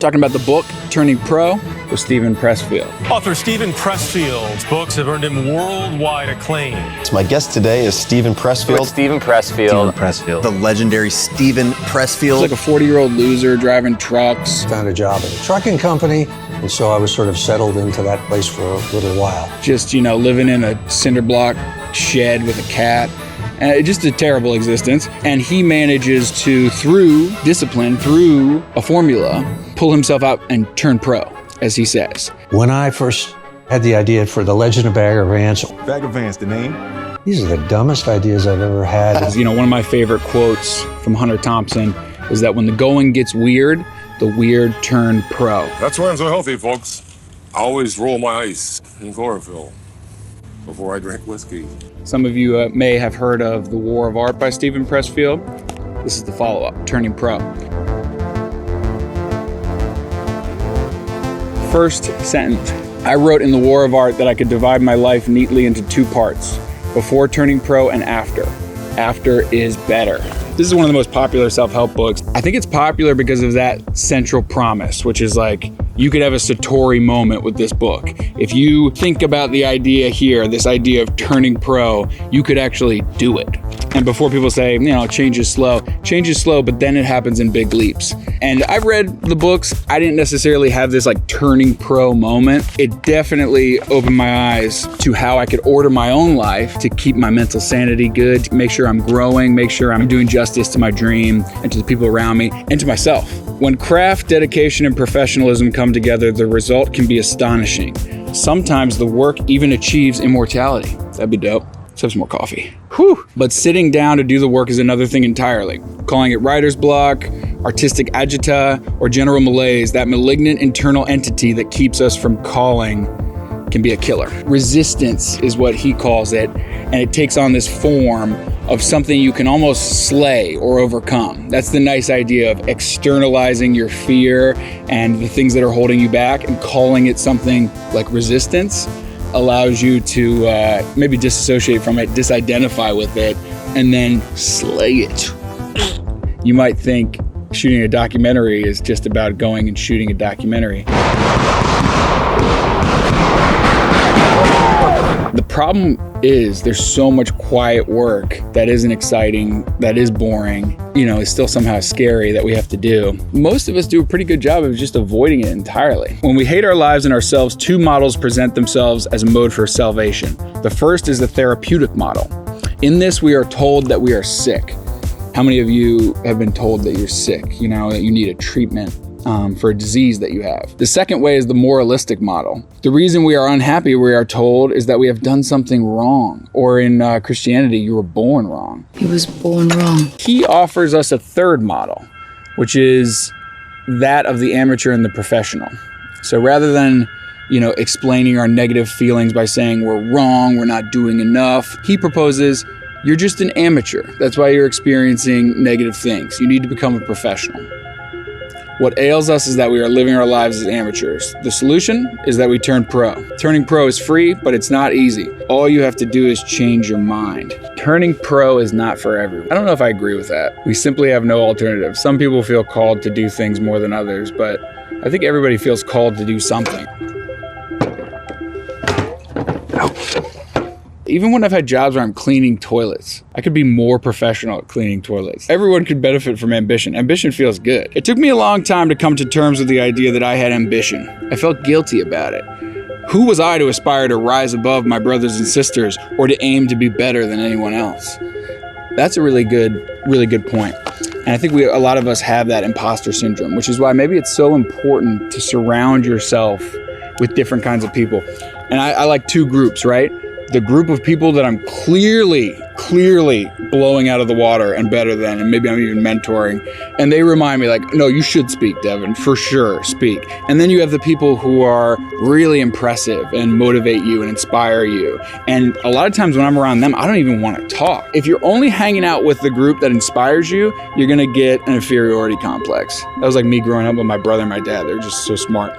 Talking about the book, Turning Pro, with Steven Pressfield. Author Steven Pressfield's books have earned him worldwide acclaim. So my guest today is Steven Pressfield. Steven Pressfield. The legendary Steven Pressfield. He's like a 40-year-old loser driving trucks. Found a job at a trucking company, and so I was sort of settled into that place for a little while. Just, living in a cinderblock shed with a cat. Just a terrible existence. And he manages to, through discipline, through a formula, pull himself out and turn pro, as he says. When I first had the idea for the Legend of Bagger Vance, Bagger Vance, the name? These are the dumbest ideas I've ever had. One of my favorite quotes from Hunter Thompson is that when the going gets weird, the weird turn pro. That's why I'm so healthy, folks. I always roll my ice in chlorophyll before I drink whiskey. Some of you may have heard of The War of Art by Steven Pressfield. This is the follow-up, Turning Pro. First sentence. I wrote in The War of Art that I could divide my life neatly into two parts, before turning pro and after. After is better. This is one of the most popular self-help books. I think it's popular because of that central promise, which is like, you could have a Satori moment with this book. If you think about the idea here, this idea of turning pro, you could actually do it. And before people say, change is slow, but then it happens in big leaps. And I've read the books. I didn't necessarily have this turning pro moment. It definitely opened my eyes to how I could order my own life to keep my mental sanity good, to make sure I'm growing, make sure I'm doing justice to my dream and to the people around me and to myself. When craft, dedication, and professionalism come together, the result can be astonishing. Sometimes the work even achieves immortality. That'd be dope. Let's have some more coffee. Whew. But sitting down to do the work is another thing entirely. Calling it writer's block, artistic agita, or general malaise, that malignant internal entity that keeps us from calling can be a killer. Resistance is what he calls it, and it takes on this form of something you can almost slay or overcome. That's the nice idea of externalizing your fear and the things that are holding you back and calling it something like resistance allows you to maybe disassociate from it, disidentify with it, and then slay it. You might think shooting a documentary is just about going and shooting a documentary. The problem is there's so much quiet work that isn't exciting, that is boring, is still somehow scary that we have to do. Most of us do a pretty good job of just avoiding it entirely. When we hate our lives and ourselves, two models present themselves as a mode for salvation. The first is the therapeutic model. In this, we are told that we are sick. How many of you have been told that you're sick, that you need a treatment for a disease that you have? The second way is the moralistic model. The reason we are unhappy, we are told, is that we have done something wrong. Or in Christianity, you were born wrong. He was born wrong. He offers us a third model, which is that of the amateur and the professional. So rather than, explaining our negative feelings by saying we're wrong, we're not doing enough, he proposes you're just an amateur. That's why you're experiencing negative things. You need to become a professional. What ails us is that we are living our lives as amateurs. The solution is that we turn pro. Turning pro is free, but it's not easy. All you have to do is change your mind. Turning pro is not for everyone. I don't know if I agree with that. We simply have no alternative. Some people feel called to do things more than others, but I think everybody feels called to do something. Even when I've had jobs where I'm cleaning toilets, I could be more professional at cleaning toilets. Everyone could benefit from ambition. Ambition feels good. It took me a long time to come to terms with the idea that I had ambition. I felt guilty about it. Who was I to aspire to rise above my brothers and sisters or to aim to be better than anyone else? That's a really good point. And I think a lot of us have that imposter syndrome, which is why maybe it's so important to surround yourself with different kinds of people. And I like two groups, right? The group of people that I'm clearly blowing out of the water and better than, and maybe I'm even mentoring, and they remind me no, you should speak, Devin, for sure, speak. And then you have the people who are really impressive and motivate you and inspire you. And a lot of times when I'm around them, I don't even want to talk. If you're only hanging out with the group that inspires you, you're gonna get an inferiority complex. That was like me growing up with my brother and my dad. They're just so smart.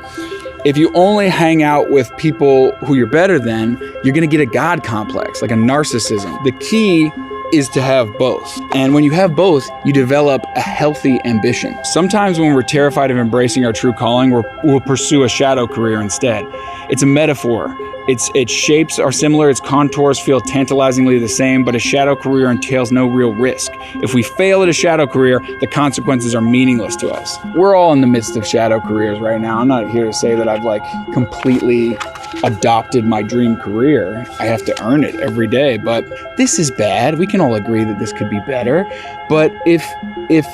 If you only hang out with people who you're better than, you're gonna get a God complex, like a narcissism. The key is to have both. And when you have both, you develop a healthy ambition. Sometimes when we're terrified of embracing our true calling, we'll pursue a shadow career instead. It's a metaphor. Its shapes are similar, its contours feel tantalizingly the same, but a shadow career entails no real risk. If we fail at a shadow career, the consequences are meaningless to us. We're all in the midst of shadow careers right now. I'm not here to say that I've completely adopted my dream career. I have to earn it every day, but this is bad. We can all agree that this could be better. But if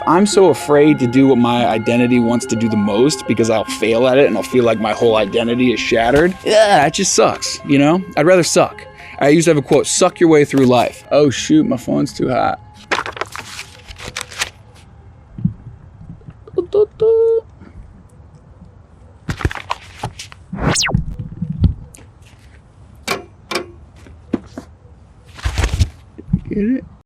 I'm so afraid to do what my identity wants to do the most because I'll fail at it and I'll feel like my whole identity is shattered, it just sucks, you know? I'd rather suck. I used to have a quote, suck your way through life. Oh shoot, my phone's too hot.